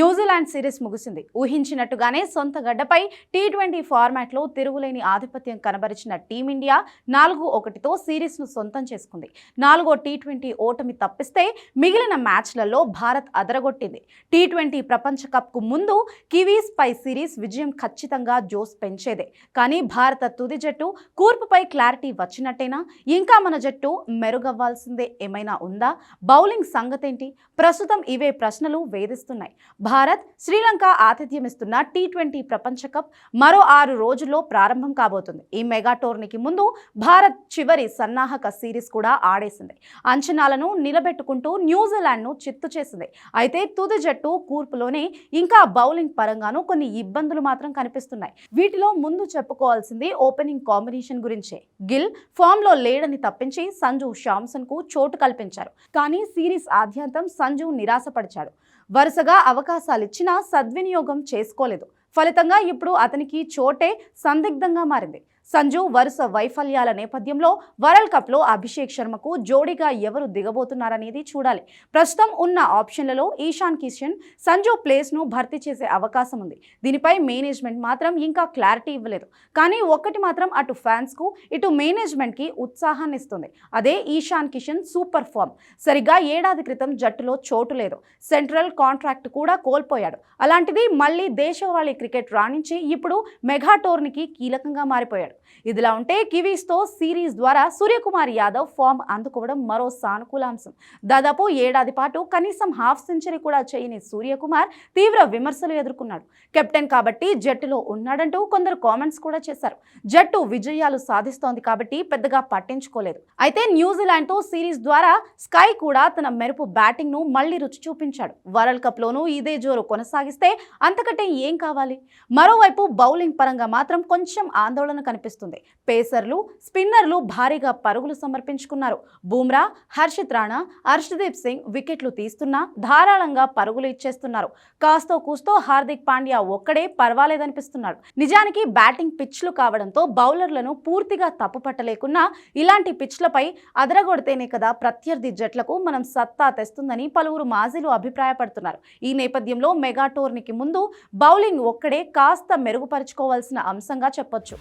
New Zealand series ముగిసింది. ఊహించినట్టుగానే సొంత గడ్డపై టీ20 ఫార్మాట్లో తిరుగులేని ఆధిపత్యం కనబరిచిన టీమిండియా 4-1తో సిరీస్ను సొంతం చేసుకుంది. 4వ టీ20 ఓటమి తప్పిస్తే మిగిలిన మ్యాచ్లలో భారత్ అదరగొట్టింది. టీ20 ప్రపంచ కప్కు ముందు కివీస్ పై సిరీస్ విజయం ఖచ్చితంగా జోస్ పెంచేదే. కానీ భారత తుది జట్టు కూర్పుపై క్లారిటీ వచ్చినట్టేనా? ఇంకా మన జట్టు మెరుగవ్వాల్సిందే ఏమైనా ఉందా? బౌలింగ్ సంగతేంటి? ప్రస్తుతం ఇవే ప్రశ్నలు వేధిస్తున్నాయి. భారత్ శ్రీలంక ఆతిథ్యమిస్తున్న టీ20 ప్రపంచ కప్ మరో 6 రోజుల్లో ప్రారంభం కాబోతుంది. ఈ మెగా టోర్నీకి ముందు భారత్ చివరి సన్నాహక సిరీస్ కూడా ఆడేసింది. అంచనాలను నిలబెట్టుకుంటూ న్యూజిలాండ్ను చిత్తు చేసింది. అయితే తుది జట్టు కూర్పులోనే ఇంకా బౌలింగ్ పరంగానూ కొన్ని ఇబ్బందులు మాత్రం కనిపిస్తున్నాయి. వీటిలో ముందు చెప్పుకోవాల్సింది ఓపెనింగ్ కాంబినేషన్ గురించే. గిల్ ఫామ్లో లేడని తప్పించి సంజు శాంసన్కు చోటు కల్పించారు. కానీ సిరీస్ ఆద్యంతం సంజు నిరాశపరిచాడు. వరుసగా అవకాశాలిచ్చినా సద్వినియోగం చేసుకోలేదు. ఫలితంగా ఇప్పుడు అతనికి చోటే సందిగ్ధంగా మారింది. సంజు వరుస వైఫల్యాల నేపథ్యంలో వరల్డ్ కప్లో అభిషేక్ శర్మకు జోడీగా ఎవరు దిగబోతున్నారనేది చూడాలి. ప్రస్తుతం ఉన్న ఆప్షన్లలో ఈశాన్ కిషన్, సంజు ప్లేస్ను భర్తీ చేసే అవకాశం ఉంది. దీనిపై మేనేజ్మెంట్ మాత్రం ఇంకా క్లారిటీ ఇవ్వలేదు. కానీ ఒక్కటి మాత్రం అటు ఫ్యాన్స్కు ఇటు మేనేజ్మెంట్కి ఉత్సాహాన్ని ఇస్తుంది. అదే ఈశాన్ కిషన్ సూపర్ ఫామ్. సరిగ్గా ఏడాది క్రితం జట్టులో చోటు లేదు. సెంట్రల్ కాంట్రాక్ట్ కూడా కోల్పోయాడు. అలాంటిది మళ్ళీ దేశవాళీ క్రికెట్ రాణించి ఇప్పుడు మెగా టోర్నీకి కీలకంగా మారిపోయాడు. ఇదిలా ఉంటే కివీస్తో సిరీస్ ద్వారా సూర్యకుమార్ యాదవ్ ఫామ్ అందుకోవడం మరో సానుకూల అంశం. దాదాపు ఏడాది పాటు కనీసం హాఫ్ సెంచరీ కూడా చేయని సూర్యకుమార్ తీవ్ర విమర్శలు ఎదుర్కొన్నాడు. కెప్టెన్ కాబట్టి జట్టులో ఉన్నాడంటూ కొందరు కామెంట్స్ కూడా చేశారు. జట్టు విజయాలు సాధిస్తోంది కాబట్టి పెద్దగా పట్టించుకోలేదు. అయితే న్యూజిలాండ్తో సిరీస్ ద్వారా స్కై కూడా తన మెరుపు బ్యాటింగ్ను మళ్లీ రుచి చూపించాడు. వరల్డ్ కప్లోనూ ఇదే జోరు కొనసాగిస్తే అంతకంటే ఏం కావాలి? మరోవైపు బౌలింగ్ పరంగా మాత్రం కొంచెం ఆందోళన కనిపిస్తుంది. పేసర్లు, స్పిన్నర్లు భారీగా పరుగులు సమర్పించుకున్నారు. బూమ్రా, హర్షిత్ రాణా, హర్షదీప్ సింగ్ వికెట్లు తీస్తున్నా ధారాళంగా పరుగులు ఇచ్చేస్తున్నారు. కాస్తో కూస్తో హార్దిక్ పాండ్యా ఒక్కడే పర్వాలేదనిపిస్తున్నాడు. నిజానికి బ్యాటింగ్ పిచ్లు కావడంతో బౌలర్లను పూర్తిగా తప్పుపట్టలేకున్నా ఇలాంటి పిచ్లపై అదరగొడితేనే కదా ప్రత్యర్థి జట్లకు మనం సత్తా తెస్తుందని పలువురు మాజీలు అభిప్రాయపడుతున్నారు. ఈ నేపథ్యంలో మెగా టోర్నీకి ముందు బౌలింగ్ ఒక్కడే కాస్త మెరుగుపరుచుకోవాల్సిన అంశంగా చెప్పొచ్చు.